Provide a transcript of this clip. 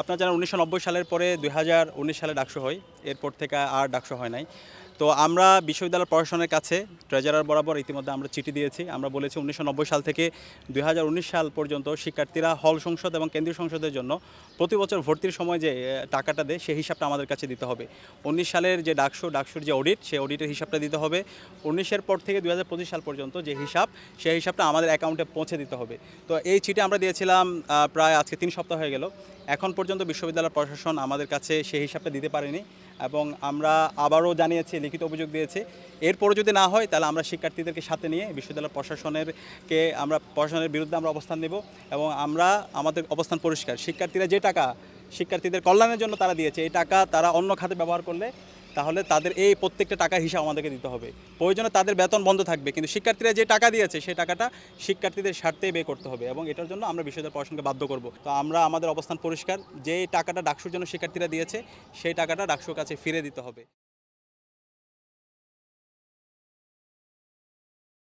আপনারা জানেন ১৯৯০ সালের পরে ২০১৯ সালে ডাকসু হয়, এরপর থেকে আর ডাকসু হয় নাই। তো আমরা বিশ্ববিদ্যালয় প্রশাসনের কাছে ট্রেজারার বরাবর ইতিমধ্যে আমরা চিঠি দিয়েছি। আমরা বলেছি ১৯৯০ সাল থেকে ২০১৯ সাল পর্যন্ত শিক্ষার্থীরা হল সংসদ এবং কেন্দ্রীয় সংসদের জন্য প্রতি বছর ভর্তির সময় যে টাকাটা দেয় সেই হিসাবটা আমাদের কাছে দিতে হবে। ১৯ সালের যে ডাকসুর যে অডিট, সেই অডিটের হিসাবটা দিতে হবে। ১৯-এর পর থেকে ২০২৫ সাল পর্যন্ত যে হিসাব, সেই হিসাবটা আমাদের অ্যাকাউন্টে পৌঁছে দিতে হবে। তো এই চিঠি আমরা দিয়েছিলাম প্রায় আজকে ৩ সপ্তাহ হয়ে গেল। এখন পর্যন্ত বিশ্ববিদ্যালয় প্রশাসন আমাদের কাছে সেই হিসাবটা দিতে পারেনি এবং আমরা আবারও জানিয়েছি, লিখিত অভিযোগ দিয়েছি। এরপরও যদি না হয় তাহলে আমরা শিক্ষার্থীদেরকে সাথে নিয়ে বিশ্ববিদ্যালয় প্রশাসনের বিরুদ্ধে আমরা অবস্থান নেব এবং আমাদের অবস্থান পরিষ্কার। শিক্ষার্থীরা যে টাকা শিক্ষার্থীদের কল্যাণের জন্য তারা দিয়েছে, এই টাকা তারা অন্য খাতে ব্যবহার করলে তাহলে তাদের এই প্রত্যেকটা টাকার হিসাব আমাদেরকে দিতে হবে। প্রয়োজনে তাদের বেতন বন্ধ থাকবে, কিন্তু শিক্ষার্থীরা যে টাকা দিয়েছে সেই টাকাটা শিক্ষার্থীদের স্বার্থে ব্যয় করতে হবে এবং এটার জন্য আমরা বিশ্ববিদ্যালয় প্রশাসনকে বাধ্য করব। তো আমাদের অবস্থান পরিষ্কার, যে টাকাটা ডাকসুর জন্য শিক্ষার্থীরা দিয়েছে সেই টাকাটা ডাকসুর কাছে ফিরে দিতে হবে।